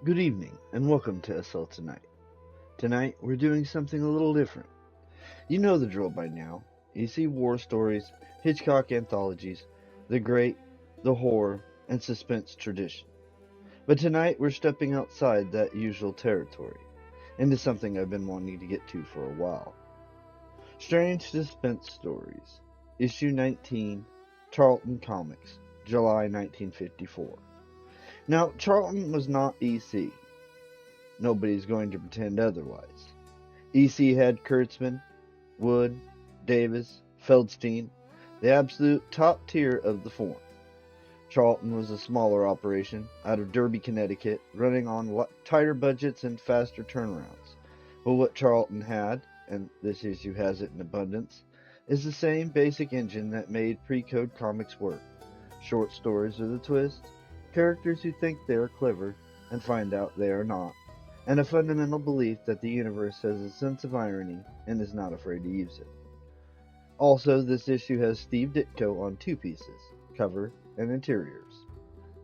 Good evening, and welcome to SL Tonight. Tonight, we're doing something a little different. You know the drill by now. You see war stories, Hitchcock anthologies, the great, the horror, and suspense tradition. But tonight, we're stepping outside that usual territory, into something I've been wanting to get to for a while. Strange Suspense Stories, Issue 19, Charlton Comics, July 1954. Now, Charlton was not EC. Nobody's going to pretend otherwise. EC had Kurtzman, Wood, Davis, Feldstein, the absolute top tier of the form. Charlton was a smaller operation out of Derby, Connecticut, running on tighter budgets and faster turnarounds. But what Charlton had, and this issue has it in abundance, is the same basic engine that made pre-code comics work. Short stories with a twist, characters who think they are clever and find out they are not, and a fundamental belief that the universe has a sense of irony and is not afraid to use it. Also, this issue has Steve Ditko on two pieces, cover and interiors.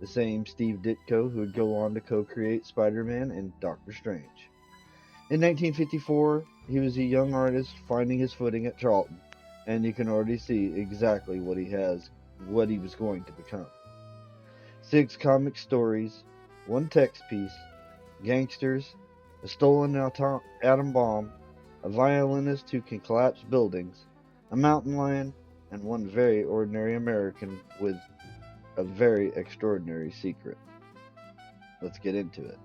The same Steve Ditko who would go on to co-create Spider-Man and Doctor Strange. In 1954, he was a young artist finding his footing at Charlton, and you can already see exactly what he was going to become. 6 comic stories, 1 text piece, gangsters, a stolen atom bomb, a violinist who can collapse buildings, a mountain lion, and 1 very ordinary American with a very extraordinary secret. Let's get into it.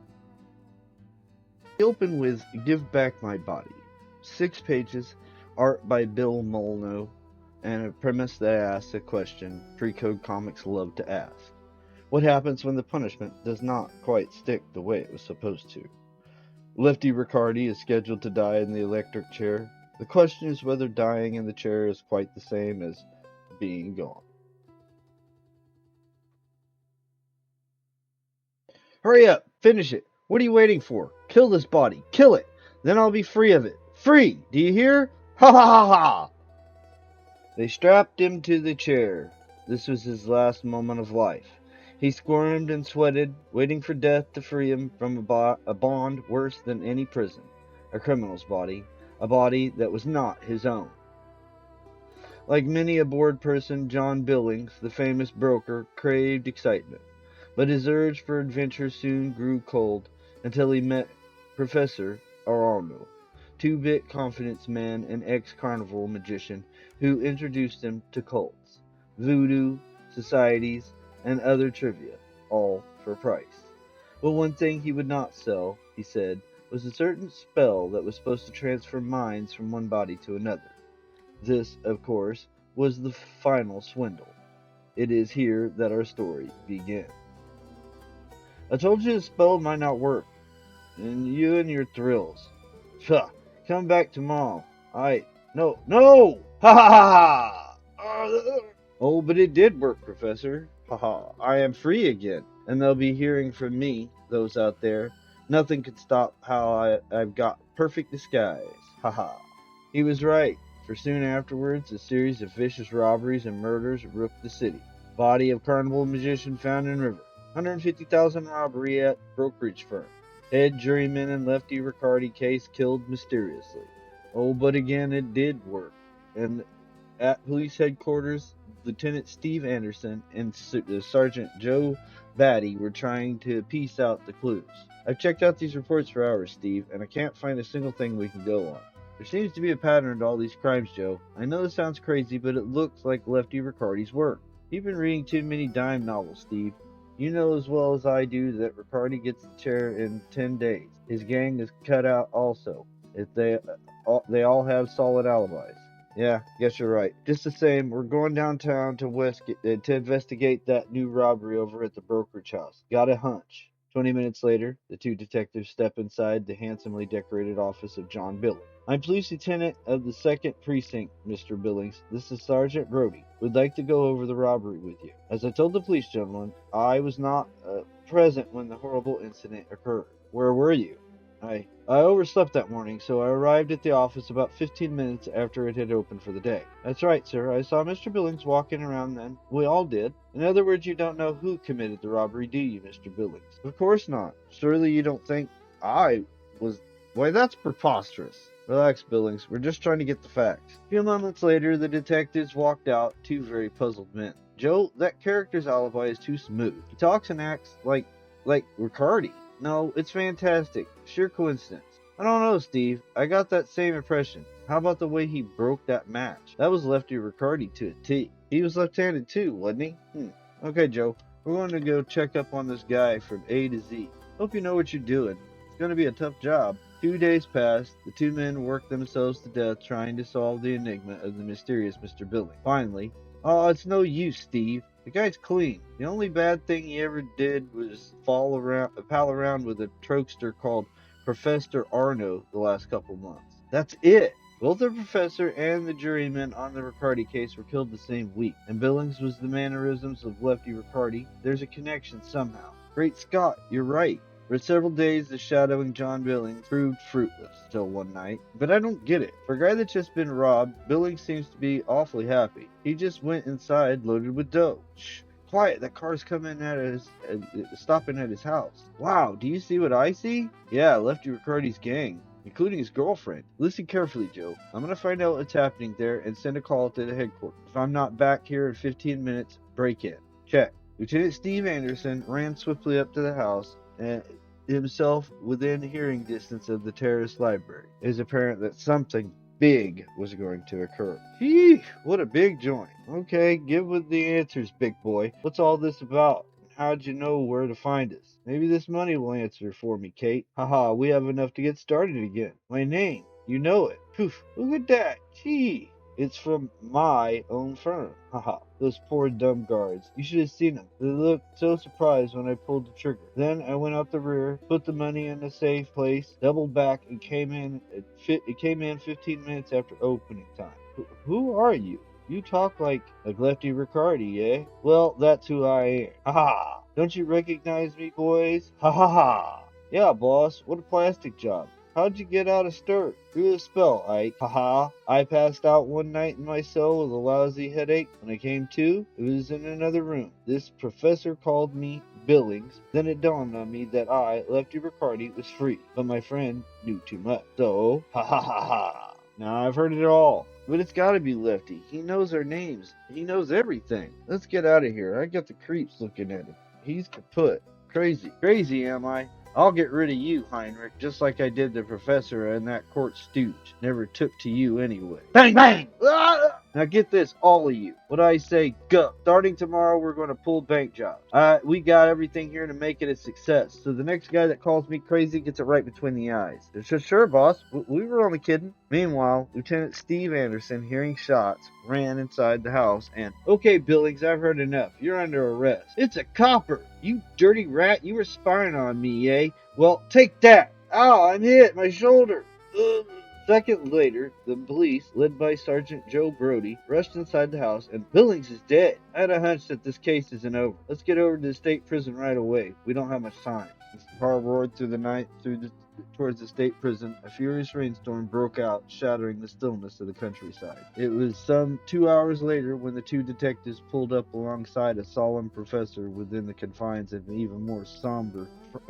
We open with Give Back My Body. 6 pages, art by Bill Molyneux, and a premise that asks a question pre-code comics love to ask. What happens when the punishment does not quite stick the way it was supposed to? Lefty Riccardi is scheduled to die in the electric chair. The question is whether dying in the chair is quite the same as being gone. Hurry up! Finish it! What are you waiting for? Kill this body! Kill it! Then I'll be free of it! Free! Do you hear? Ha ha ha ha! They strapped him to the chair. This was his last moment of life. He squirmed and sweated, waiting for death to free him from a bond worse than any prison. A criminal's body. A body that was not his own. Like many a bored person, John Billings, the famous broker, craved excitement. But his urge for adventure soon grew cold until he met Professor Arano, 2-bit confidence man and ex-carnival magician who introduced him to cults, voodoo, societies, and other trivia, all for a price. But one thing he would not sell, he said, was a certain spell that was supposed to transfer minds from one body to another. This, of course, was the final swindle. It is here that our story begins. I told you the spell might not work, and you and your thrills. Pshaw, come back tomorrow. No! Ha ha ha! Oh, but it did work, Professor. Haha, I am free again, and they'll be hearing from me, those out there. Nothing could stop how I've got perfect disguise. Haha. He was right, for soon afterwards a series of vicious robberies and murders rooked the city. Body of carnival magician found in river. 150,000 robbery at brokerage firm. Head juryman and Lefty Riccardi case killed mysteriously. Oh, but again it did work, and at police headquarters, Lieutenant Steve Anderson and Sergeant Joe Batty were trying to piece out the clues. I've checked out these reports for hours, Steve, and I can't find a single thing we can go on. There seems to be a pattern to all these crimes, Joe. I know this sounds crazy, but it looks like Lefty Riccardi's work. You've been reading too many dime novels, Steve. You know as well as I do that Riccardi gets the chair in 10 days. His gang is cut out also. If they all have solid alibis. Yeah, guess you're right. Just the same, we're going downtown to investigate that new robbery over at the brokerage house. Got a hunch. 20 minutes later, the 2 detectives step inside the handsomely decorated office of John Billings. I'm police lieutenant of the 2nd Precinct, Mr. Billings. This is Sergeant Brody. Would like to go over the robbery with you. As I told the police gentleman, I was not present when the horrible incident occurred. Where were you? I overslept that morning, so I arrived at the office about 15 minutes after it had opened for the day. That's right, sir. I saw Mr. Billings walking around then. We all did. In other words, you don't know who committed the robbery, do you, Mr. Billings? Of course not. Surely you don't think I was... Why, that's preposterous. Relax, Billings. We're just trying to get the facts. A few moments later, the detectives walked out, two very puzzled men. Joe, that character's alibi is too smooth. He talks and acts like Riccardi. No, it's fantastic. Sheer coincidence. I don't know, Steve. I got that same impression. How about the way he broke that match? That was Lefty Riccardi to a T. He was left-handed too, wasn't he? Okay, Joe. We're going to go check up on this guy from A to Z. Hope you know what you're doing. It's going to be a tough job. 2 days passed. The two men worked themselves to death trying to solve the enigma of the mysterious Mr. Billings. Finally, oh, it's no use, Steve. The guy's clean. The only bad thing he ever did was pal around with a trokester called Professor Arno the last couple months. That's it. Both the professor and the jurymen on the Riccardi case were killed the same week, and Billings was the mannerisms of Lefty Riccardi. There's a connection somehow. Great Scott, you're right. For several days, the shadowing John Billings proved fruitless, till one night. But I don't get it. For a guy that's just been robbed, Billings seems to be awfully happy. He just went inside loaded with dough. Shh, quiet, that car's coming at his, stopping at his house. Wow, do you see what I see? Yeah, Lefty Riccardi's gang, including his girlfriend. Listen carefully, Joe. I'm going to find out what's happening there and send a call to the headquarters. If I'm not back here in 15 minutes, break in. Check. Lieutenant Steve Anderson ran swiftly up to the house and himself within hearing distance of the terrace library. It is apparent that something big was going to occur. Gee, what a big joint. Okay, give with the answers, big boy. What's all this about? How'd you know where to find us? Maybe this money will answer for me, Kate. Haha, we have enough to get started again. My name, you know it. Poof, look at that. Gee. It's from my own firm. Haha, those poor dumb guards. You should have seen them. They looked so surprised when I pulled the trigger. Then I went out the rear, put the money in a safe place, doubled back, and came in 15 minutes after opening time. Who are you? You talk like Lefty Riccardi, eh? Well, that's who I am. Haha! Don't you recognize me, boys? Ha ha ha! Yeah, boss. What a plastic job. How'd you get out of stir? Through the spell, Ike. Haha. I passed out one night in my cell with a lousy headache. When I came to, it was in another room. This professor called me Billings. Then it dawned on me that I, Lefty Riccardi, was free. But my friend knew too much. So, ha ha ha ha. Now I've heard it all. But it's gotta be Lefty. He knows our names. He knows everything. Let's get out of here. I got the creeps looking at him. He's kaput. Crazy. Crazy, am I? I'll get rid of you, Heinrich, just like I did the professor and that court stooge. Never took to you anyway. Bang, bang! Ah! Now get this, all of you. What I say, go. Starting tomorrow, we're going to pull bank jobs. We got everything here to make it a success. So the next guy that calls me crazy gets it right between the eyes. Sure, boss. We were only kidding. Meanwhile, Lieutenant Steve Anderson, hearing shots, ran inside the house and, okay, Billings, I've heard enough. You're under arrest. It's a copper. You dirty rat. You were spying on me, eh? Well, take that. Ow, I'm hit. My shoulder. Ugh. Seconds later, the police, led by Sergeant Joe Brody, rushed inside the house, and Billings is dead. I had a hunch that this case isn't over. Let's get over to the state prison right away. We don't have much time. As the car roared through the night towards the state prison, a furious rainstorm broke out, shattering the stillness of the countryside. It was some 2 hours later when the two detectives pulled up alongside a solemn professor within the confines of an even more somber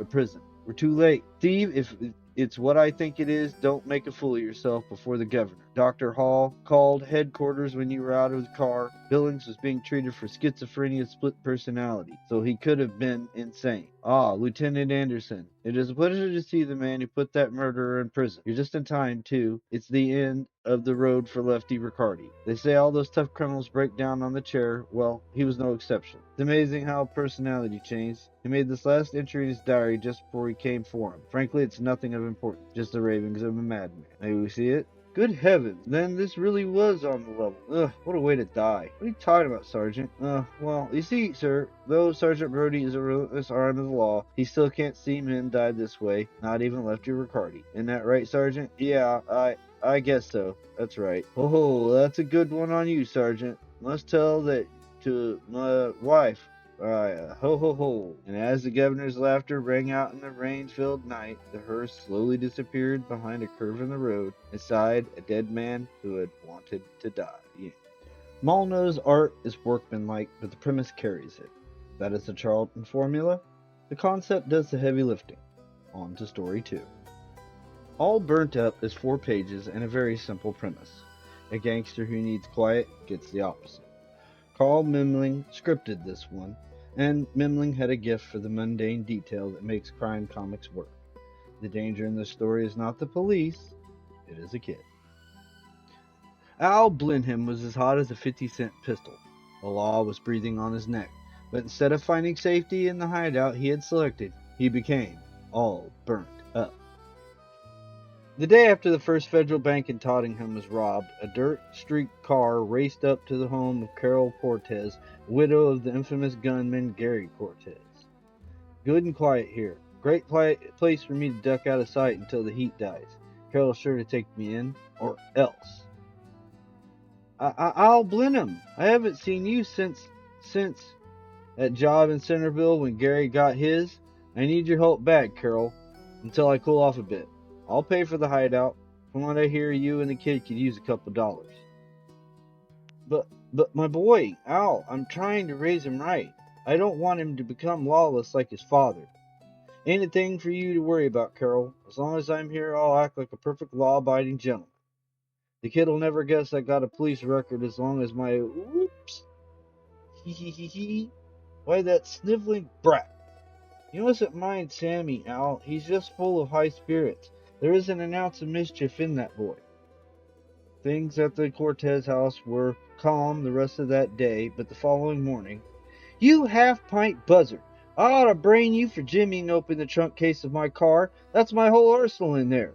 prison. We're too late. Steve, if it's what I think it is, don't make a fool of yourself before the governor. Dr. Hall called headquarters when you were out of the car. Billings was being treated for schizophrenia split personality, so he could have been insane. Ah, Lieutenant Anderson, it is a pleasure to see the man who put that murderer in prison. You're just in time, too. It's the end of the road for Lefty Riccardi. They say all those tough criminals break down on the chair. Well, he was no exception. It's amazing how personality changed. He made this last entry in his diary just before he came for him. Frankly, it's nothing of importance, just the ravings of a madman. May we see it? Good heavens, then this really was on the level. Ugh, what a way to die. What are you talking about, Sergeant? Well, you see, sir, though Sergeant Brody is a relentless arm of the law, he still can't see men die this way, not even Lefty Riccardi. Isn't that right, Sergeant? Yeah, I guess so. That's right. Oh, that's a good one on you, Sergeant. Must tell that to my wife. Ho ho ho. And as the governor's laughter rang out in the rain-filled night, the hearse slowly disappeared behind a curve in the road. Inside, a dead man who had wanted to die. Yeah. Molyneux's art is workmanlike, but the premise carries it. That is the Charlton formula. The concept does the heavy lifting. On to story 2. All Burnt Up is 4 pages and a very simple premise. A gangster who needs quiet gets the opposite. Carl Memling scripted this one, and Memling had a gift for the mundane detail that makes crime comics work. The danger in this story is not the police, it is a kid. Al Blenheim was as hot as a 50-cent pistol. The law was breathing on his neck, but instead of finding safety in the hideout he had selected, he became all burnt up. The day after the First Federal Bank in Tottenham was robbed, a dirt-streaked car raced up to the home of Carol Cortez, widow of the infamous gunman Gary Cortez. Good and quiet here. Great place for me to duck out of sight until the heat dies. Carol's sure to take me in, or else. Al Blenheim, I haven't seen you since that job in Centerville when Gary got his. I need your help back, Carol, until I cool off a bit. I'll pay for the hideout. From what I hear, you and the kid could use a couple dollars. But my boy, Al, I'm trying to raise him right. I don't want him to become lawless like his father. Ain't a thing for you to worry about, Carol. As long as I'm here, I'll act like a perfect law-abiding gentleman. The kid'll never guess I got a police record as long as my... Whoops. Hee. Why, that sniveling brat. You mustn't mind Sammy, Al. He's just full of high spirits. There isn't an ounce of mischief in that boy. Things at the Cortez house were calm the rest of that day, but the following morning... You half-pint buzzard! I ought to brain you for jimmying open the trunk case of my car. That's my whole arsenal in there.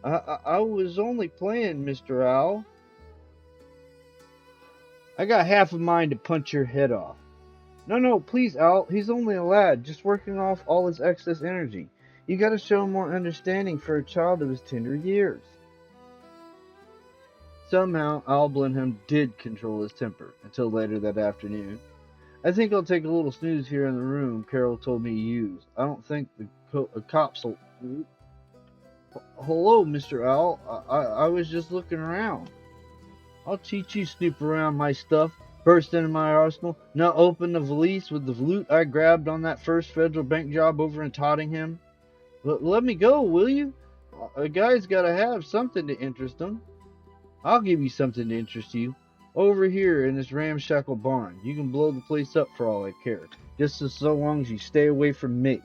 I was only playing, Mr. Al. I got half a mind to punch your head off. No, please, Al. He's only a lad, just working off all his excess energy. You gotta show more understanding for a child of his tender years. Somehow, Al Blenheim did control his temper, until later that afternoon. I think I'll take a little snooze here in the room Carol told me to use. I don't think the cops will... Hello, Mr. Al. I was just looking around. I'll teach you snoop around my stuff, burst into my arsenal, now open the valise with the loot I grabbed on that First Federal Bank job over in Tottenham. Let me go, will you? A guy's gotta have something to interest him. I'll give you something to interest you. Over here in this ramshackle barn. You can blow the place up for all I care, just so long as you stay away from me.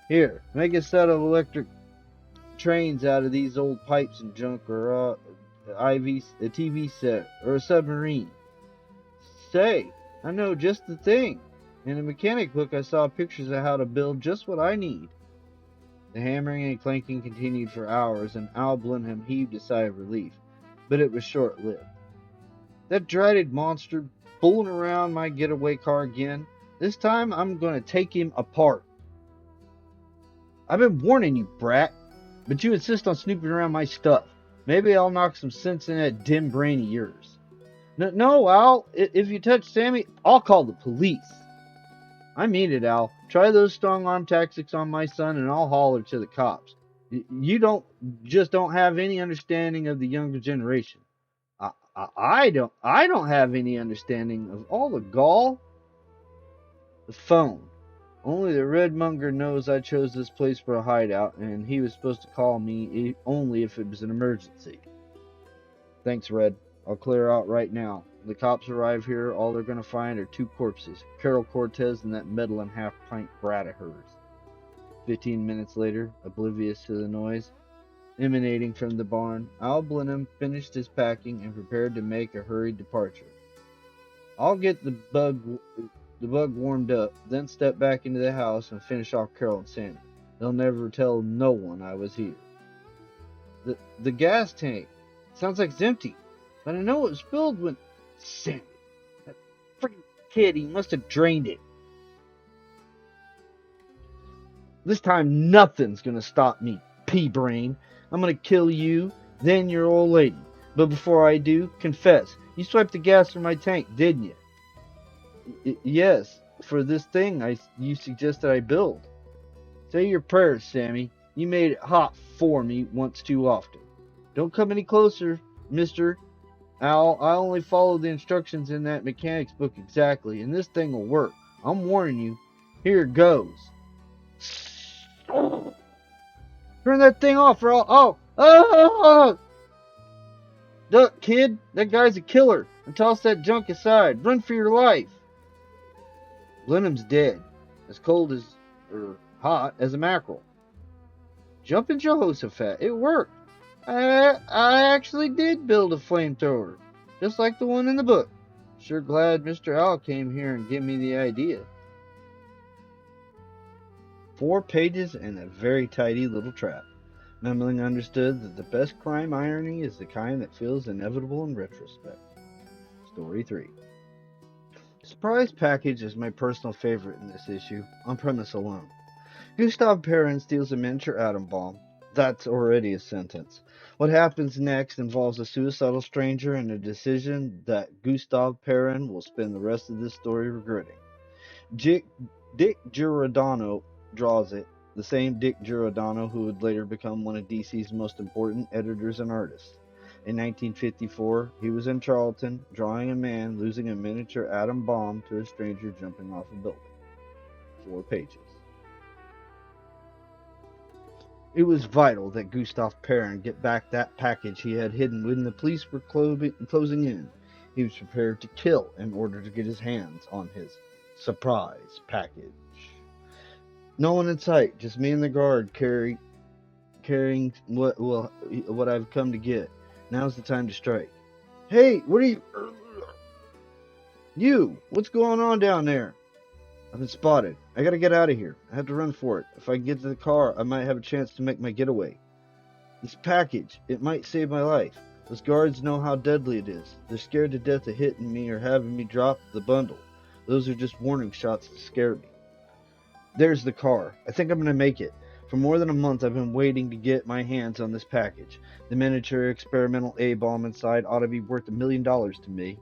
Here, make a set of electric trains out of these old pipes and junk, or a TV set, or a submarine. Say, I know just the thing. In a mechanic book I saw pictures of how to build just what I need. The hammering and clanking continued for hours, and Al Blenheim heaved a sigh of relief, but it was short-lived. That dreaded monster fooling around my getaway car again. This time I'm going to take him apart. I've been warning you, brat, but you insist on snooping around my stuff. Maybe I'll knock some sense in that dim brain of yours. No, Al, if you touch Sammy, I'll call the police. I mean it, Al. Try those strong-arm tactics on my son and I'll holler to the cops. You don't have any understanding of the younger generation. I don't have any understanding of all the gall. The phone. Only the Redmonger knows I chose this place for a hideout, and he was supposed to call me only if it was an emergency. Thanks, Red. I'll clear out right now. When the cops arrive here, all they're going to find are 2 corpses, Carol Cortez and that meddling half-pint brat of hers. 15 minutes later, oblivious to the noise emanating from the barn, Al Blenheim finished his packing and prepared to make a hurried departure. I'll get the bug warmed up, then step back into the house and finish off Carol and Sammy. They'll never tell no one I was here. The gas tank sounds like it's empty, but I know it was filled when... Sammy, that freaking kid, he must have drained it. This time nothing's gonna stop me, pea-brain. I'm gonna kill you, then your old lady. But before I do, confess, you swiped the gas from my tank, didn't you? Yes. for this thing you suggested I build. Say your prayers, Sammy. You made it hot for me once too often. Don't come any closer, mister. Al, I only followed the instructions in that mechanic's book exactly, and this thing will work. I'm warning you. Here it goes. Turn that thing off, or oh! Duck, kid. That guy's a killer. And toss that junk aside. Run for your life. Blenheim's dead. As cold as, hot as a mackerel. Jumpin' Jehoshaphat. It worked. I actually did build a flamethrower. Just like the one in the book. Sure glad Mr. Owl came here and gave me the idea. 4 pages and a very tidy little trap. Memling understood that the best crime irony is the kind that feels inevitable in retrospect. Story 3. Surprise package is my personal favorite in this issue, on premise alone. Gustav Perrin steals a miniature atom bomb. That's already a sentence. What happens next involves a suicidal stranger and a decision that Gustav Perrin will spend the rest of this story regretting. Dick Giordano draws it, the same Dick Giordano who would later become one of DC's most important editors and artists. In 1954, he was in Charlton, drawing a man losing a miniature atom bomb to a stranger jumping off a building. 4 pages. It was vital that Gustav Perrin get back that package he had hidden when the police were closing in. He was prepared to kill in order to get his hands on his surprise package. No one in sight, just me and the guard carrying what I've come to get. Now's the time to strike. Hey, what are you... You! What's going on down there? I've been spotted. I gotta get out of here. I have to run for it. If I get to the car, I might have a chance to make my getaway. This package, it might save my life. Those guards know how deadly it is. They're scared to death of hitting me or having me drop the bundle. Those are just warning shots to scare me. There's the car. I think I'm gonna make it. For more than a month, I've been waiting to get my hands on this package. The miniature experimental A-bomb inside ought to be worth $1 million to me.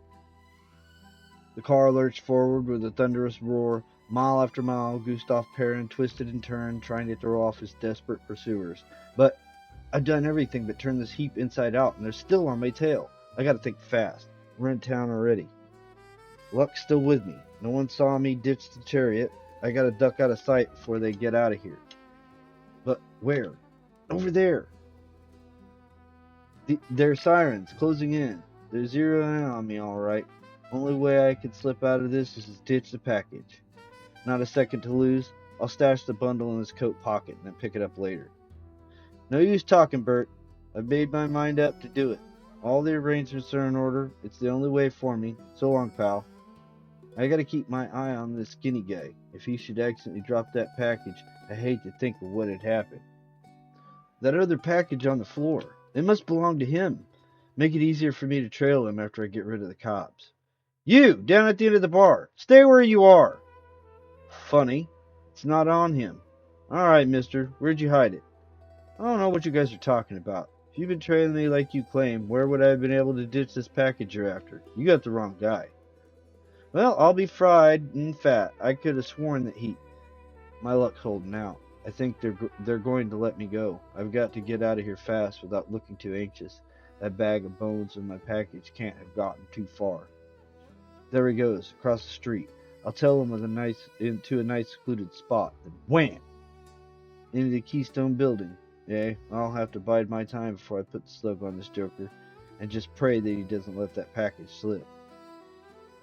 The car lurched forward with a thunderous roar. Mile after mile, Gustav Perrin twisted and turned, trying to throw off his desperate pursuers. But I've done everything but turn this heap inside out, and they're still on my tail. I gotta think fast. We're in town already. Luck's still with me. No one saw me ditch the chariot. I gotta duck out of sight before they get out of here. But where? Over there. They're sirens, closing in. They're zeroing in on me, all right. Only way I could slip out of this is to ditch the package. Not a second to lose. I'll stash the bundle in his coat pocket and then pick it up later. No use talking, Bert. I've made my mind up to do it. All the arrangements are in order. It's the only way for me. So long, pal. I gotta keep my eye on this skinny guy. If he should accidentally drop that package, I hate to think of what had happened. That other package on the floor. It must belong to him. Make it easier for me to trail him after I get rid of the cops. You, down at the end of the bar. Stay where you are. Funny. It's not on him. Alright, mister. Where'd you hide it? I don't know what you guys are talking about. If you've been trailing me like you claim, where would I have been able to ditch this package you're after? You got the wrong guy. Well, I'll be fried and fat. I could have sworn that he... My luck's holding out. I think they're going to let me go. I've got to get out of here fast without looking too anxious. That bag of bones in my package can't have gotten too far. There he goes, across the street. I'll tell him into a nice secluded spot. Then wham! Into the Keystone building. Yeah, I'll have to bide my time before I put the slug on this joker, and just pray that he doesn't let that package slip.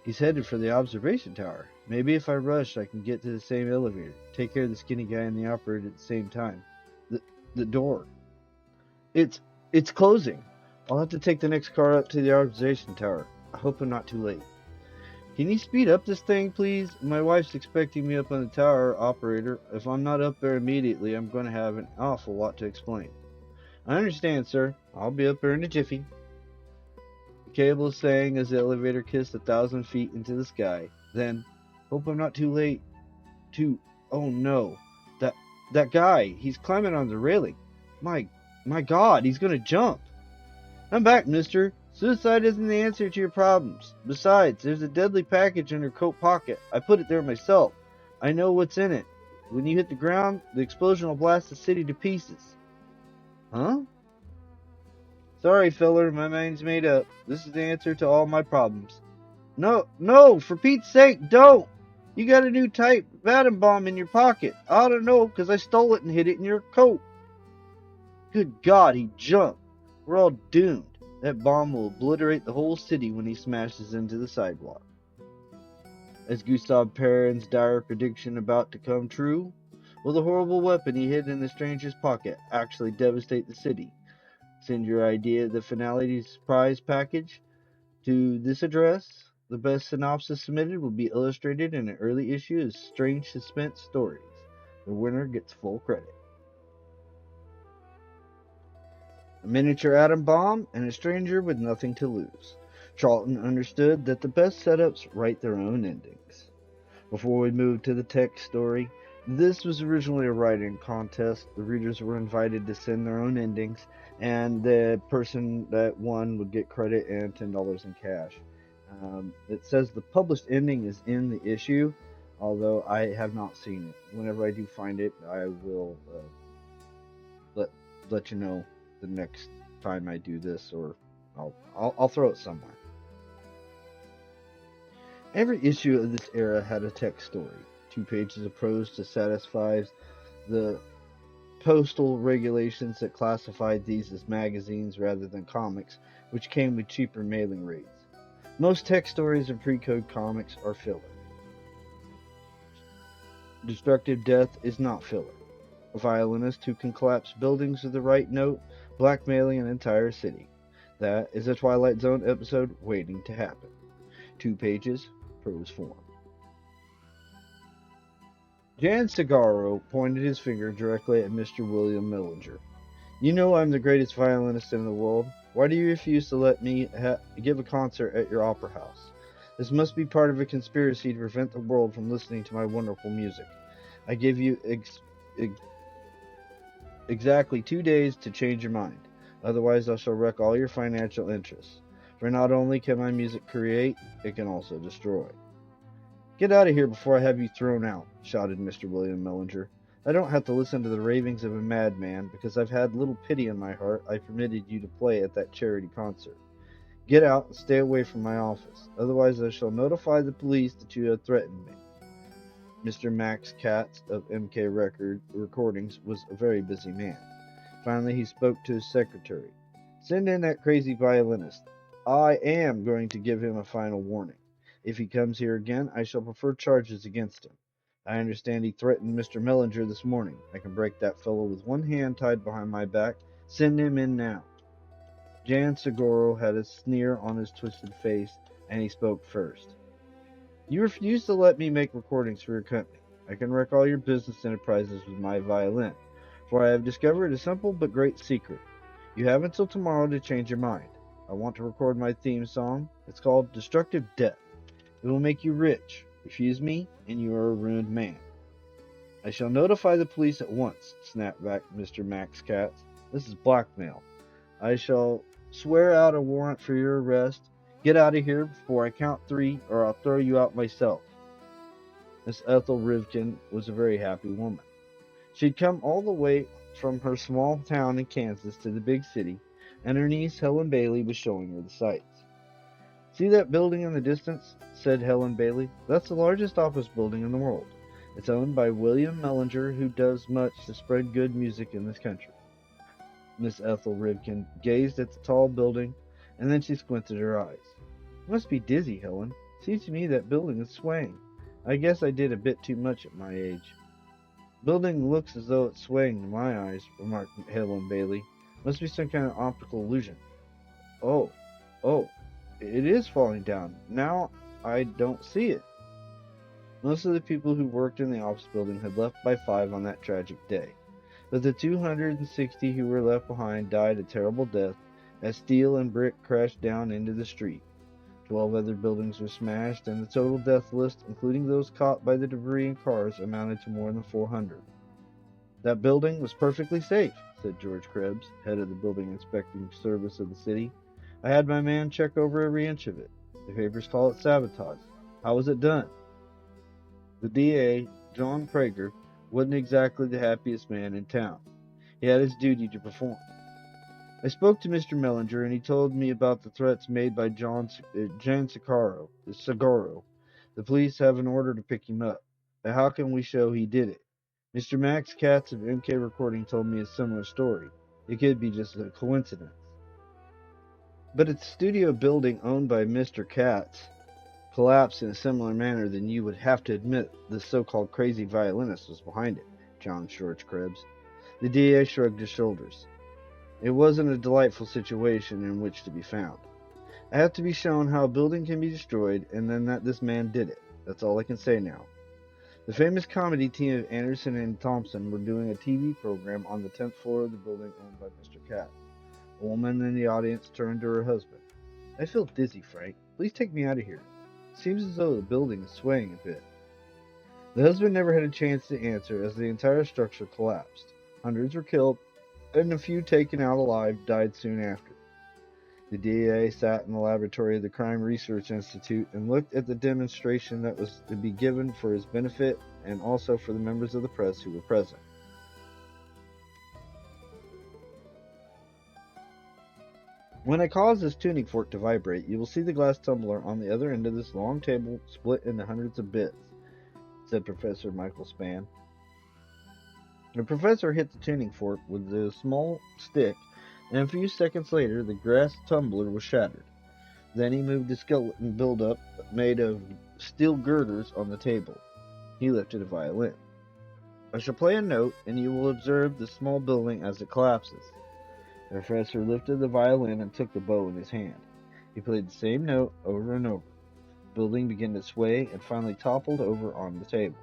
He's headed for the observation tower. Maybe if I rush, I can get to the same elevator. Take care of the skinny guy and the operator at the same time. The door. It's closing. I'll have to take the next car up to the observation tower. I hope I'm not too late. Can you speed up this thing, please? My wife's expecting me up on the tower, operator. If I'm not up there immediately, I'm going to have an awful lot to explain. I understand, sir. I'll be up there in a jiffy. The cable sang as the elevator kissed 1,000 feet into the sky. Then, hope I'm not too late. Oh no. That guy, he's climbing on the railing. My God, he's going to jump. I'm back, mister. Suicide isn't the answer to your problems. Besides, there's a deadly package in her coat pocket. I put it there myself. I know what's in it. When you hit the ground, the explosion will blast the city to pieces. Huh? Sorry, filler, my mind's made up. This is the answer to all my problems. No, for Pete's sake, don't! You got a new type of atom bomb in your pocket. I ought to know, because I stole it and hid it in your coat. Good God, he jumped. We're all doomed. That bomb will obliterate the whole city when he smashes into the sidewalk. Is Gustav Perrin's dire prediction about to come true? Will the horrible weapon he hid in the stranger's pocket actually devastate the city? Send your idea of the finale surprise package to this address. The best synopsis submitted will be illustrated in an early issue of Strange Suspense Stories. The winner gets full credit. A miniature atom bomb and a stranger with nothing to lose. Charlton understood that the best setups write their own endings. Before we move to the text story, this was originally a writing contest. The readers were invited to send their own endings, and the person that won would get credit and $10 in cash. It says the published ending is in the issue, although I have not seen it. Whenever I do find it, I will let you know the next time I do this, or I'll throw it somewhere. Every issue of this era had a text story, 2 pages of prose to satisfy the postal regulations that classified these as magazines rather than comics, which came with cheaper mailing rates. Most text stories and pre-code comics are filler. Destructive Death is not filler. A violinist who can collapse buildings with the right note, blackmailing an entire city. That is a Twilight Zone episode waiting to happen. 2 pages, prose form. Jan Cigaro pointed his finger directly at Mr. William Millinger. You know I'm the greatest violinist in the world. Why do you refuse to let me give a concert at your opera house? This must be part of a conspiracy to prevent the world from listening to my wonderful music. I give you exactly 2 days to change your mind. Otherwise, I shall wreck all your financial interests. For not only can my music create, it can also destroy. Get out of here before I have you thrown out, shouted Mr. William Millinger. I don't have to listen to the ravings of a madman, because I've had little pity in my heart I permitted you to play at that charity concert. Get out and stay away from my office. Otherwise, I shall notify the police that you have threatened me. Mr. Max Katz of MK Recordings was a very busy man. Finally, he spoke to his secretary. Send in that crazy violinist. I am going to give him a final warning. If he comes here again, I shall prefer charges against him. I understand he threatened Mr. Millinger this morning. I can break that fellow with one hand tied behind my back. Send him in now. Jan Cigaro had a sneer on his twisted face, and he spoke first. You refuse to let me make recordings for your company. I can wreck all your business enterprises with my violin, for I have discovered a simple but great secret. You have until tomorrow to change your mind. I want to record my theme song. It's called Destructive Death. It will make you rich. Refuse me, and you are a ruined man. I shall notify the police at once, snapped back Mr. Max Katz. This is blackmail. I shall swear out a warrant for your arrest. Get out of here before I count 3, or I'll throw you out myself. Miss Ethel Rivkin was a very happy woman. She'd come all the way from her small town in Kansas to the big city, and her niece Helen Bailey was showing her the sights. See that building in the distance? Said Helen Bailey. That's the largest office building in the world. It's owned by William Millinger, who does much to spread good music in this country. Miss Ethel Rivkin gazed at the tall building, and then she squinted her eyes. You must be dizzy, Helen. Seems to me that building is swaying. I guess I did a bit too much at my age. Building looks as though it's swaying in my eyes, remarked Helen Bailey. Must be some kind of optical illusion. Oh, it is falling down. Now I don't see it. Most of the people who worked in the office building had left by 5 on that tragic day. But the 260 who were left behind died a terrible death as steel and brick crashed down into the street. 12 other buildings were smashed, and the total death list, including those caught by the debris and cars, amounted to more than 400. That building was perfectly safe, said George Krebs, head of the building inspecting service of the city. I had my man check over every inch of it. The papers call it sabotage. How was it done? The DA, John Prager, wasn't exactly the happiest man in town. He had his duty to perform. I spoke to Mr. Mellinger, and he told me about the threats made by Jan Sagaro. The police have an order to pick him up. But how can we show he did it? Mr. Max Katz of MK Recording told me a similar story. It could be just a coincidence. But if the studio building owned by Mr. Katz collapsed in a similar manner, then you would have to admit the so-called crazy violinist was behind it, John Shorts Krebs. The DA shrugged his shoulders. It wasn't a delightful situation in which to be found. I have to be shown how a building can be destroyed, and then that this man did it. That's all I can say now. The famous comedy team of Anderson and Thompson were doing a TV program on the 10th floor of the building owned by Mr. Katz. A woman in the audience turned to her husband. I feel dizzy, Frank. Please take me out of here. It seems as though the building is swaying a bit. The husband never had a chance to answer as the entire structure collapsed. Hundreds were killed, and a few taken out alive died soon after. The DA sat in the laboratory of the Crime Research Institute and looked at the demonstration that was to be given for his benefit and also for the members of the press who were present. When I cause this tuning fork to vibrate, you will see the glass tumbler on the other end of this long table split into hundreds of bits, said Professor Michael Spann. The professor hit the tuning fork with a small stick, and a few seconds later the glass tumbler was shattered. Then he moved a skeleton build-up made of steel girders on the table. He lifted a violin. I shall play a note, and you will observe the small building as it collapses. The professor lifted the violin and took the bow in his hand. He played the same note over and over. The building began to sway and finally toppled over on the table.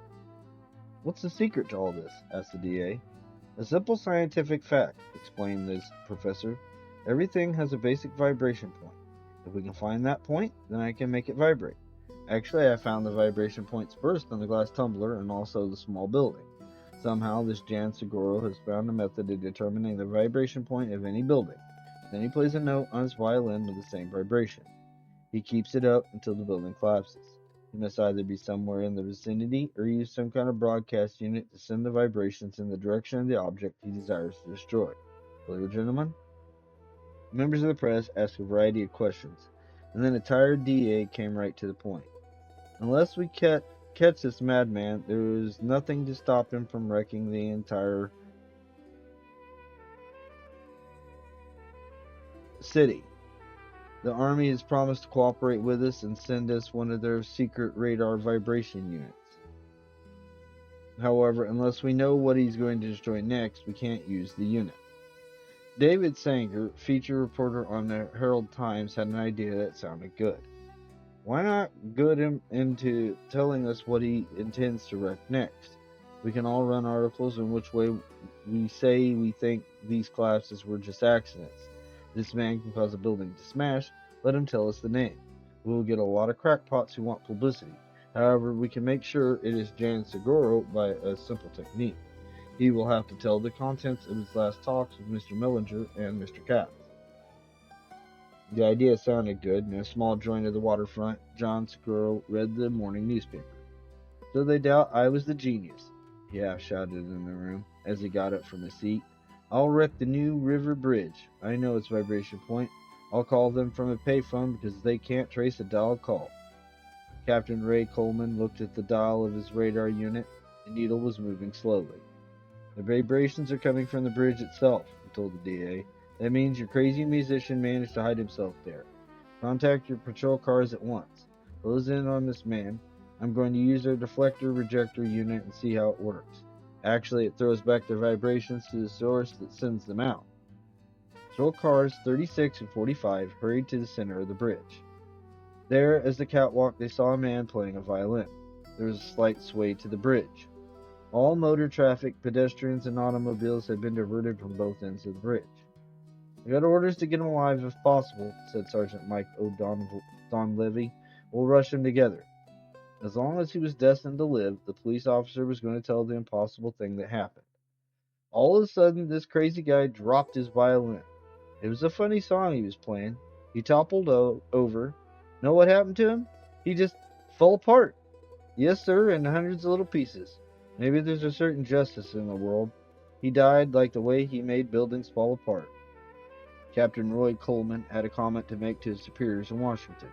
What's the secret to all this? Asked the DA. A simple scientific fact, explained the professor. Everything has a basic vibration point. If we can find that point, then I can make it vibrate. Actually, I found the vibration points first on the glass tumbler and also the small building. Somehow, this Jan Seguro has found a method of determining the vibration point of any building. Then he plays a note on his violin with the same vibration. He keeps it up until the building collapses. He must either be somewhere in the vicinity or use some kind of broadcast unit to send the vibrations in the direction of the object he desires to destroy. Clear, gentlemen? Members of the press asked a variety of questions, and then a tired DA came right to the point. Unless we catch this madman, there is nothing to stop him from wrecking the entire city. The Army has promised to cooperate with us and send us one of their secret radar vibration units. However, unless we know what he's going to destroy next, we can't use the unit. David Sanger, feature reporter on the Herald Times, had an idea that sounded good. Why not goad him into telling us what he intends to wreck next? We can all run articles in which way we say we think these collapses were just accidents. This man can cause a building to smash. Let him tell us the name. We will get a lot of crackpots who want publicity. However, we can make sure it is Jan Seguro by a simple technique. He will have to tell the contents of his last talks with Mr. Mellinger and Mr. Katz. The idea sounded good. In a small joint of the waterfront, John Seguro read the morning newspaper. So they doubt I was the genius, he half shouted in the room as he got up from his seat. I'll wreck the New River Bridge. I know its vibration point. I'll call them from a payphone because they can't trace a dialed call. Captain Ray Coleman looked at the dial of his radar unit. The needle was moving slowly. The vibrations are coming from the bridge itself, he told the DA. That means your crazy musician managed to hide himself there. Contact your patrol cars at once. Close in on this man. I'm going to use their deflector rejector unit and see how it works. Actually, it throws back their vibrations to the source that sends them out. Patrol cars 36 and 45 hurried to the center of the bridge. There, as the catwalk, they saw a man playing a violin. There was a slight sway to the bridge. All motor traffic, pedestrians, and automobiles had been diverted from both ends of the bridge. I got orders to get him alive if possible, said Sergeant Mike O'Donlevy. We'll rush him together. As long as he was destined to live, the police officer was going to tell the impossible thing that happened. All of a sudden, this crazy guy dropped his violin. It was a funny song he was playing. He toppled over. Know what happened to him? He just fell apart. Yes, sir, in hundreds of little pieces. Maybe there's a certain justice in the world. He died like the way he made buildings fall apart. Captain Roy Coleman had a comment to make to his superiors in Washington.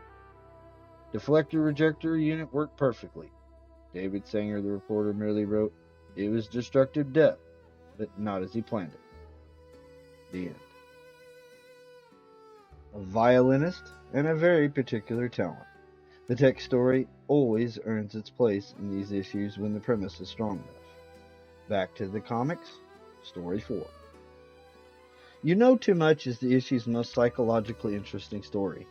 Deflector rejector unit worked perfectly. David Sanger, the reporter, merely wrote, "It was destructive death, but not as he planned it." The end. A violinist and a very particular talent. The text story always earns its place in these issues when the premise is strong enough. Back to the comics, Story 4. You Know Too Much is the issue's most psychologically interesting story.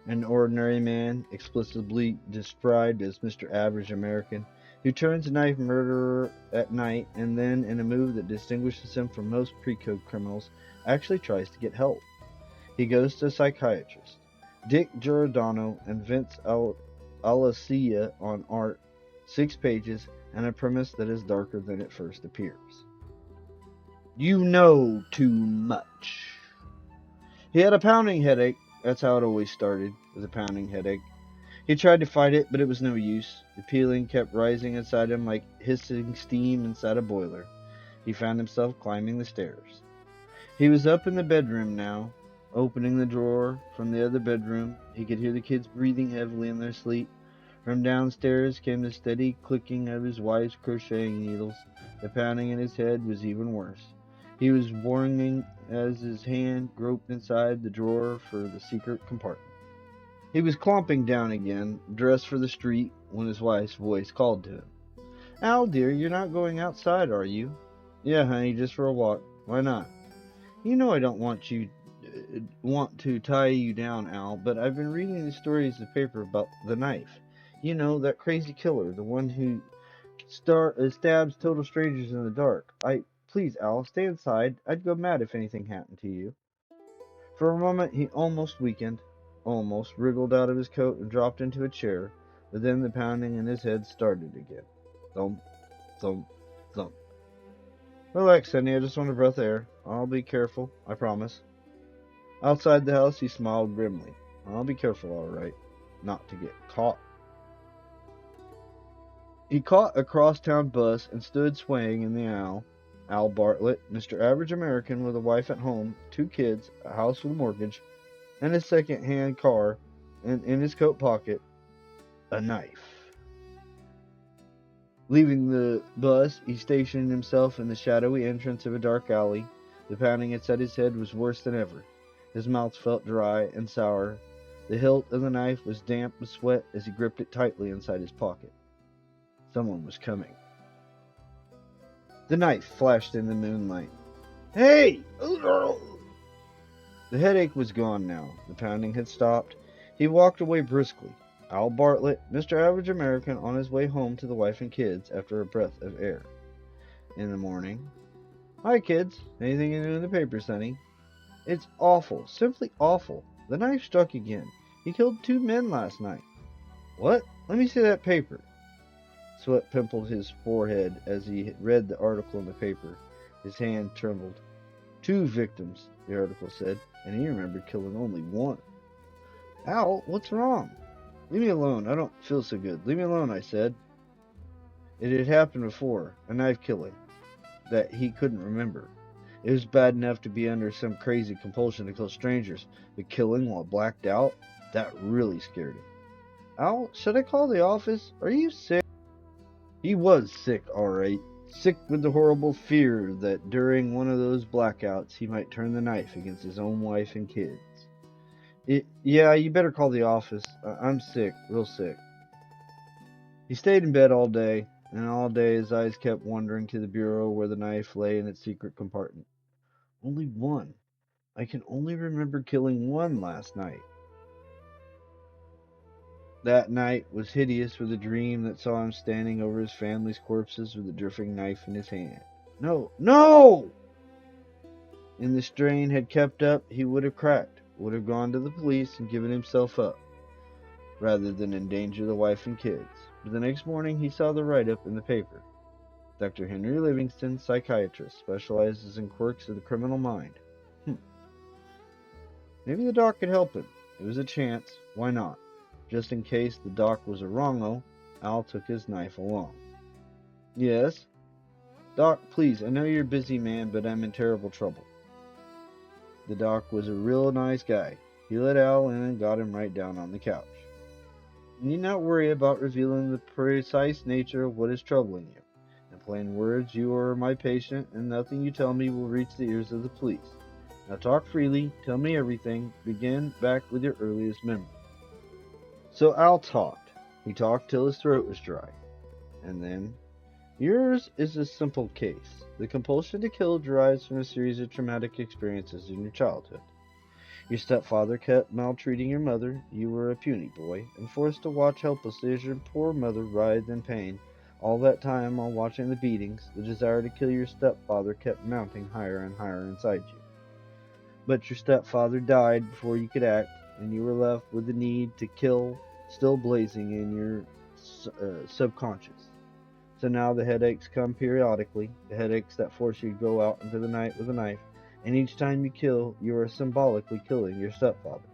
An ordinary man, explicitly described as Mr. Average American, who turns a knife murderer at night and then, in a move that distinguishes him from most pre-code criminals, actually tries to get help. He goes to a psychiatrist. Dick Giordano and Vince Alessia on art, 6 pages, and a premise that is darker than it first appears. You know too much. He had a pounding headache. That's how it always started, with a pounding headache. He tried to fight it, but it was no use. The peeling kept rising inside him like hissing steam inside a boiler. He found himself climbing the stairs. He was up in the bedroom now. Opening the drawer from the other bedroom, he could hear the kids breathing heavily in their sleep. From downstairs came the steady clicking of his wife's crocheting needles. The pounding in his head was even worse. He was warning as his hand groped inside the drawer for the secret compartment. He was clomping down again, dressed for the street, when his wife's voice called to him. "Al, dear, you're not going outside, are you?" "Yeah, honey, just for a walk." "Why not?" "You know I don't want to tie you down, Al, but I've been reading these stories in the paper about the knife. You know, that crazy killer, the one who stabs total strangers in the dark. Please, Al, stay inside. I'd go mad if anything happened to you." For a moment he almost weakened, almost wriggled out of his coat and dropped into a chair, but then the pounding in his head started again. Thump, thump, thump. "Relax, honey, I just want a breath of air. I'll be careful, I promise." Outside the house he smiled grimly. "I'll be careful, all right. Not to get caught." He caught a crosstown bus and stood swaying in the aisle. Al Bartlett, Mr. Average American with a wife at home, 2 kids, a house with a mortgage, and a second-hand car, and in his coat pocket, a knife. Leaving the bus, he stationed himself in the shadowy entrance of a dark alley. The pounding inside his head was worse than ever. His mouth felt dry and sour. The hilt of the knife was damp with sweat as he gripped it tightly inside his pocket. Someone was coming. The knife flashed in the moonlight. "Hey!" The headache was gone now. The pounding had stopped. He walked away briskly. Al Bartlett, Mr. Average American, on his way home to the wife and kids after a breath of air. In the morning. "Hi, kids. Anything new in the paper, Sonny?" "It's awful. Simply awful. The knife struck again. He killed 2 men last night." "What? Let me see that paper." Sweat pimpled his forehead as he read the article in the paper. His hand trembled. 2 victims, the article said, and he remembered killing only 1. "Al, what's wrong?" "Leave me alone. I don't feel so good. Leave me alone," I said. It had happened before, a knife killing, that he couldn't remember. It was bad enough to be under some crazy compulsion to kill strangers, but killing while blacked out, that really scared him. "Al, should I call the office? Are you sick?" He was sick, all right. Sick with the horrible fear that during one of those blackouts he might turn the knife against his own wife and kids. "Yeah, you better call the office. I'm sick, real sick." He stayed in bed all day, and all day his eyes kept wandering to the bureau where the knife lay in its secret compartment. Only 1. I can only remember killing 1 last night. That night was hideous with a dream that saw him standing over his family's corpses with a dripping knife in his hand. No! No! And the strain had kept up, he would have cracked, would have gone to the police and given himself up, rather than endanger the wife and kids. But the next morning he saw the write-up in the paper. Dr. Henry Livingston, psychiatrist, specializes in quirks of the criminal mind. Maybe the doc could help him. It was a chance. Why not? Just in case the doc was a wrong-o, Al took his knife along. Yes? Doc, please, I know you're a busy man, but I'm in terrible trouble. The doc was a real nice guy. He let Al in and got him right down on the couch. You need not worry about revealing the precise nature of what is troubling you. In plain words, you are my patient, and nothing you tell me will reach the ears of the police. Now talk freely, tell me everything, begin back with your earliest memory. So Al talked. He talked till his throat was dry. And then, yours is a simple case. The compulsion to kill derives from a series of traumatic experiences in your childhood. Your stepfather kept maltreating your mother, you were a puny boy, and forced to watch helplessly as your poor mother writhed in pain. All that time, while watching the beatings, the desire to kill your stepfather kept mounting higher and higher inside you. But your stepfather died before you could act, and you were left with the need to kill still blazing in your subconscious. So now the headaches come periodically, the headaches that force you to go out into the night with a knife, and each time you kill, you are symbolically killing your stepfather.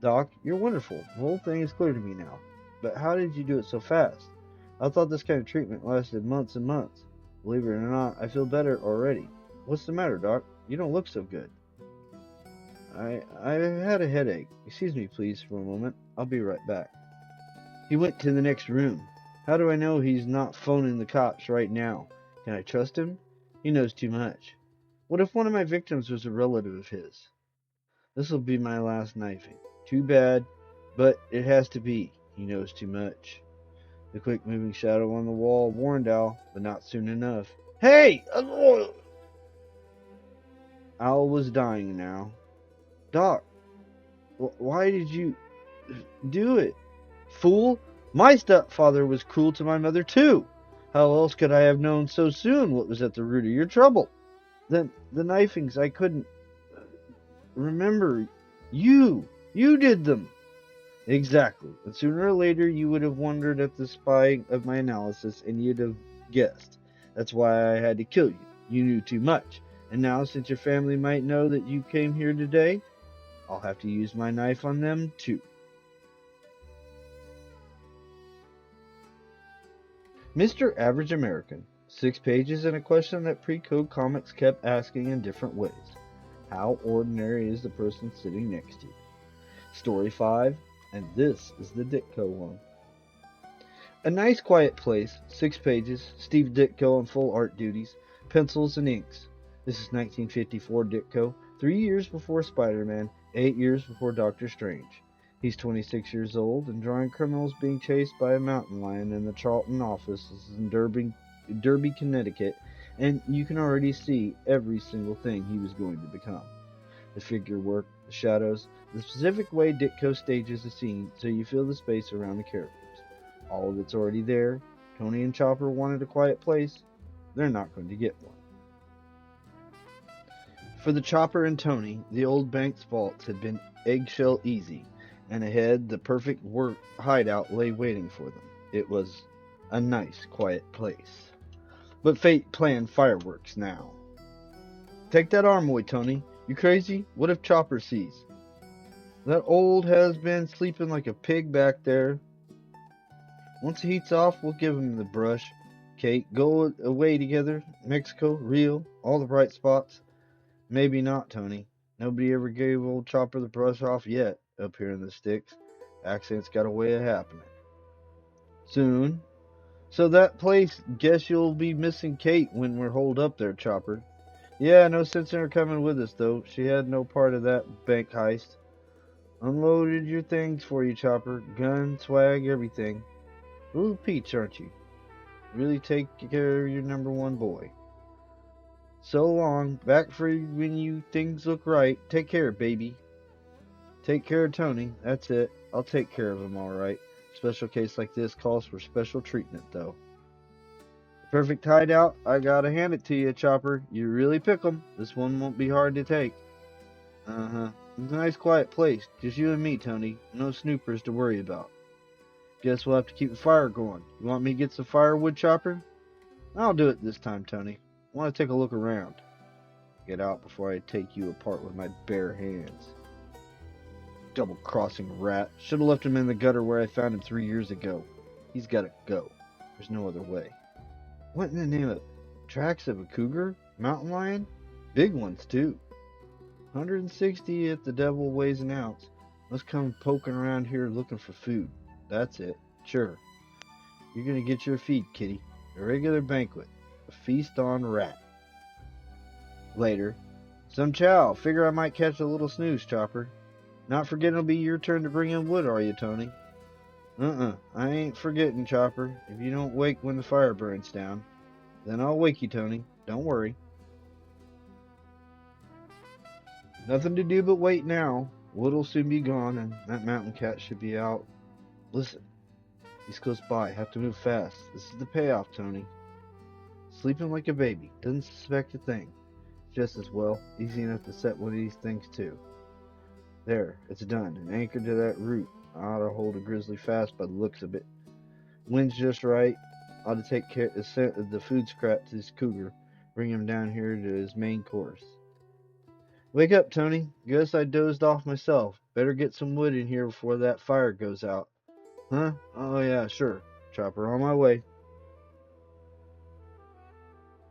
Doc, you're wonderful. The whole thing is clear to me now. But how did you do it so fast? I thought this kind of treatment lasted months and months. Believe it or not, I feel better already. What's the matter, Doc? You don't look so good. I had a headache. Excuse me, please, for a moment. I'll be right back. He went to the next room. How do I know he's not phoning the cops right now? Can I trust him? He knows too much. What if one of my victims was a relative of his? This will be my last knifing. Too bad, but it has to be. He knows too much. The quick-moving shadow on the wall warned Al, but not soon enough. Hey! Al was dying now. Doc, why did you do it? Fool! My stepfather was cruel to my mother, too. How else could I have known so soon what was at the root of your trouble? The knifings, I couldn't remember. You did them. Exactly. And sooner or later you would have wondered at the spy of my analysis, and you'd have guessed. That's why I had to kill you. You knew too much. And now, since your family might know that you came here today, I'll have to use my knife on them, too. Mr. Average American. 6 pages and a question that Pre-Code Comics kept asking in different ways. How ordinary is the person sitting next to you? Story 5, and this is the Ditko one. A nice quiet place, 6 pages, Steve Ditko on full art duties, pencils and inks. This is 1954 Ditko, 3 years before Spider-Man, 8 years before Doctor Strange. He's 26 years old and drawing criminals being chased by a mountain lion in the Charlton offices in Derby, Connecticut, and you can already see every single thing he was going to become. The figure work, the shadows, the specific way Ditko stages the scene so you feel the space around the characters. All of it's already there. Tony and Chopper wanted a quiet place. They're not going to get one. For the Chopper and Tony, the old bank's vaults had been eggshell easy, and ahead the perfect hideout lay waiting for them. It was a nice, quiet place. But fate planned fireworks now. Take that arm away, Tony. You crazy? What if Chopper sees? That old has-been sleeping like a pig back there. Once the heat's off, we'll give him the brush. Kate, go away together. Mexico, Rio, all the bright spots. Maybe not, Tony. Nobody ever gave old Chopper the brush off yet, up here in the sticks. Accidents got a way of happening. Soon. So that place, guess you'll be missing Kate when we're holed up there, Chopper. Yeah, no sense in her coming with us, though. She had no part of that bank heist. Unloaded your things for you, Chopper. Gun, swag, everything. A little peach, aren't you? Really take care of your number one boy. So long. Back for you when things look right. Take care, baby. Take care of Tony. That's it. I'll take care of him all right. Special case like this calls for special treatment, though. Perfect hideout. I gotta hand it to you, Chopper. You really pick 'em. This one won't be hard to take. Uh-huh. It's a nice quiet place. Just you and me, Tony. No snoopers to worry about. Guess we'll have to keep the fire going. You want me to get some firewood, Chopper? I'll do it this time, Tony. I want to take a look around. Get out before I take you apart with my bare hands. Double-crossing rat. Should have left him in the gutter where I found him 3 years ago. He's gotta go. There's no other way. What in the name of... Tracks of a cougar? Mountain lion? Big ones, too. 160 if the devil weighs an ounce. Must come poking around here looking for food. That's it. Sure. You're gonna get your feed, kitty. A regular banquet. A feast on rat. Later. Some chow. Figure I might catch a little snooze, Chopper. Not forgetting it'll be your turn to bring in wood, are you, Tony? I ain't forgetting, Chopper. If you don't wake when the fire burns down. Then I'll wake you, Tony. Don't worry. Nothing to do but wait now. Wood'll soon be gone, and that mountain cat should be out. Listen. He's close by. Have to move fast. This is the payoff, Tony. Sleeping like a baby. Doesn't suspect a thing. Just as well. Easy enough to set one of these things, too. There. It's done. And anchored to that root. I ought to hold a grizzly fast by the looks of it. Wind's just right. Ought to take care of the food scrap to this cougar. Bring him down here to his main course. Wake up, Tony. Guess I dozed off myself. Better get some wood in here before that fire goes out. Huh? Oh yeah, sure. Chopper, on my way.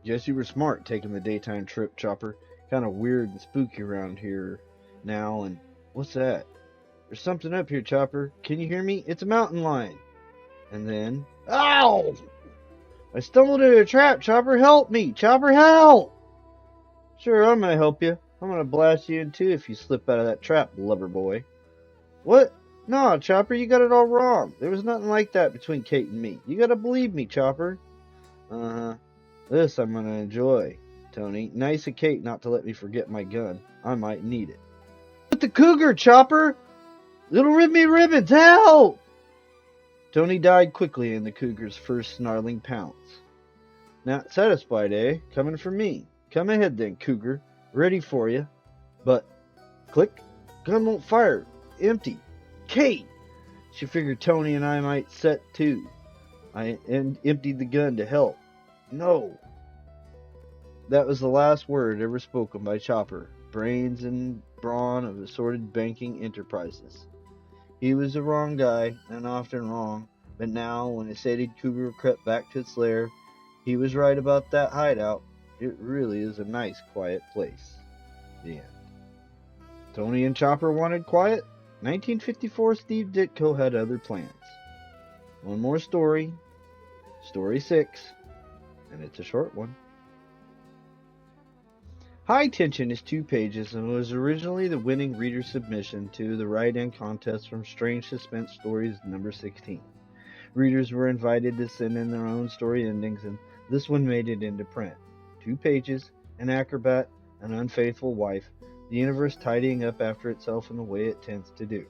Guess you were smart taking the daytime trip, Chopper. Kinda weird and spooky around here now, and what's that? There's something up here, Chopper. Can you hear me? It's a mountain lion. And then... Ow! I stumbled into a trap, Chopper. Help me! Chopper, help! Sure, I'm gonna help you. I'm gonna blast you in two if you slip out of that trap, lover boy. What? No, Chopper, you got it all wrong. There was nothing like that between Kate and me. You gotta believe me, Chopper. Uh-huh. This I'm gonna enjoy, Tony. Nice of Kate not to let me forget my gun. I might need it. But the cougar, Chopper! It'll rip me ribbons! Help! Tony died quickly in the cougar's first snarling pounce. Not satisfied, eh? Coming for me. Come ahead then, cougar. Ready for you. But, click. Gun won't fire. Empty. Kate! She figured Tony and I might set too. I emptied the gun to help. No. That was the last word ever spoken by Chopper, brains and brawn of assorted banking enterprises. He was the wrong guy, and often wrong, but now, when a sated cougar crept back to its lair, he was right about that hideout. It really is a nice, quiet place. The end. Tony and Chopper wanted quiet. 1954 Steve Ditko had other plans. One more story. Story 6. And it's a short one. High Tension is 2 pages and was originally the winning reader submission to the write-in contest from Strange Suspense Stories number 16. Readers were invited to send in their own story endings, and this one made it into print. 2 pages, an acrobat, an unfaithful wife, the universe tidying up after itself in the way it tends to do.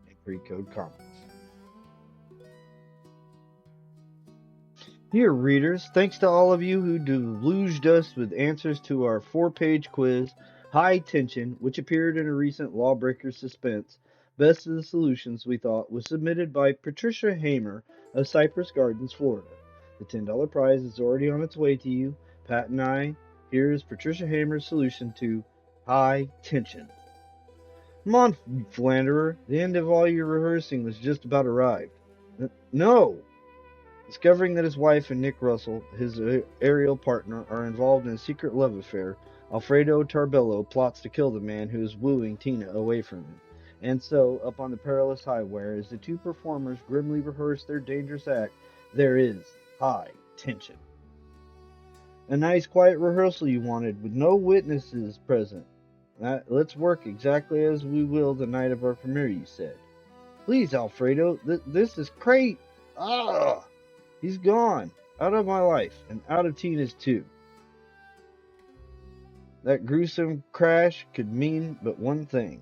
In Pre-Code Comics. Here, readers, thanks to all of you who deluged us with answers to our 4-page quiz, High Tension, which appeared in a recent Lawbreaker Suspense. Best of the Solutions, we thought, was submitted by Patricia Hamer of Cypress Gardens, Florida. The $10 prize is already on its way to you. Pat and I, here is Patricia Hamer's solution to High Tension. Come on, philanderer, the end of all your rehearsing was just about arrived. No! Discovering that his wife and Nick Russell, his aerial partner, are involved in a secret love affair, Alfredo Tarbello plots to kill the man who is wooing Tina away from him. And so, up on the perilous highway, as the 2 performers grimly rehearse their dangerous act, there is high tension. A nice quiet rehearsal you wanted, with no witnesses present. Let's work exactly as we will the night of our premiere, you said. Please, Alfredo, this is great. Ah! He's gone. Out of my life. And out of Tina's too. That gruesome crash could mean but one thing.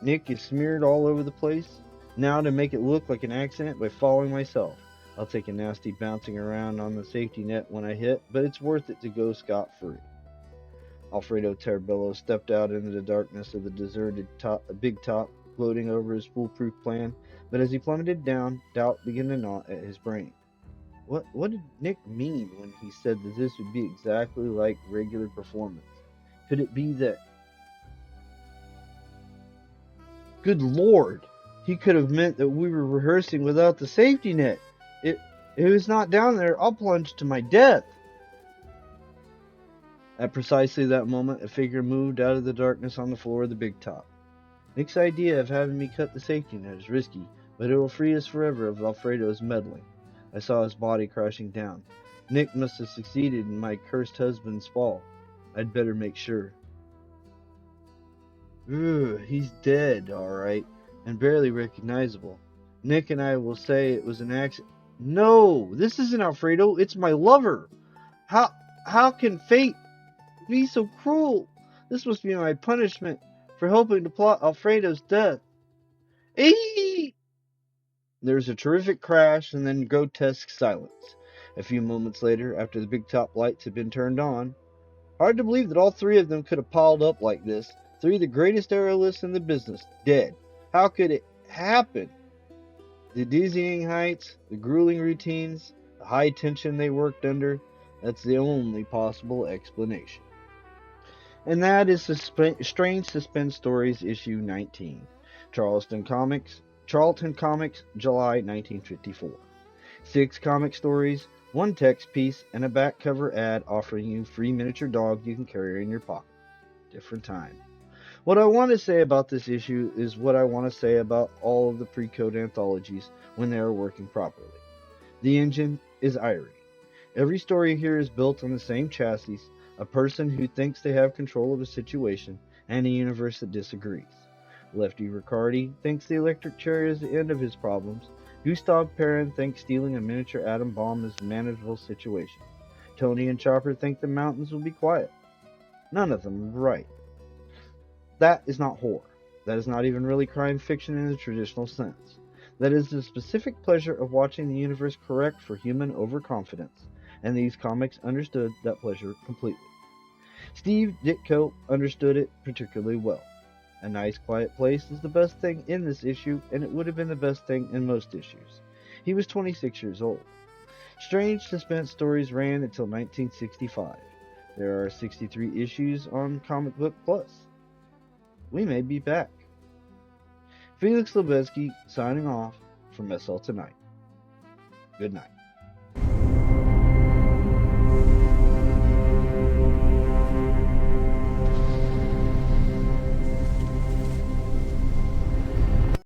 Nick is smeared all over the place. Now to make it look like an accident by following myself. I'll take a nasty bouncing around on the safety net when I hit, but it's worth it to go scot-free. Alfredo Tarbello stepped out into the darkness of the deserted big top, gloating over his foolproof plan, but as he plummeted down, doubt began to gnaw at his brain. What did Nick mean when he said that this would be exactly like regular performance? Could it be that Good Lord! He could have meant that we were rehearsing without the safety net. If it was not down there, I'll plunge to my death. At precisely that moment, a figure moved out of the darkness on the floor of the big top. Nick's idea of having me cut the safety net is risky, but it will free us forever of Alfredo's meddling. I saw his body crashing down. Nick must have succeeded in my cursed husband's fall. I'd better make sure. He's dead, all right, and barely recognizable. Nick and I will say it was an accident. No, this isn't Alfredo. It's my lover. How can fate be so cruel? This must be my punishment for helping to plot Alfredo's death. Eee! There's a terrific crash and then grotesque silence. A few moments later, after the big top lights had been turned on, hard to believe that all three of them could have piled up like this. Three of the greatest aerialists in the business, dead. How could it happen? The dizzying heights, the grueling routines, the high tension they worked under, that's the only possible explanation. And that is Strange Suspense Stories, issue 19. Charlton Comics, July 1954. 6 comic stories, 1 text piece, and a back cover ad offering you free miniature dog you can carry in your pocket. Different time. What I want to say about this issue is what I want to say about all of the pre-code anthologies when they are working properly. The engine is irony. Every story here is built on the same chassis, a person who thinks they have control of a situation, and a universe that disagrees. Lefty Riccardi thinks the electric chair is the end of his problems. Gustav Perrin thinks stealing a miniature atom bomb is a manageable situation. Tony and Chopper think the mountains will be quiet. None of them are right. That is not horror. That is not even really crime fiction in the traditional sense. That is the specific pleasure of watching the universe correct for human overconfidence, and these comics understood that pleasure completely. Steve Ditko understood it particularly well. A nice quiet place is the best thing in this issue, and it would have been the best thing in most issues. He was 26 years old. Strange Suspense Stories ran until 1965. There are 63 issues on Comic Book Plus. We may be back. Felix Lubezki signing off from SL Tonight. Good night.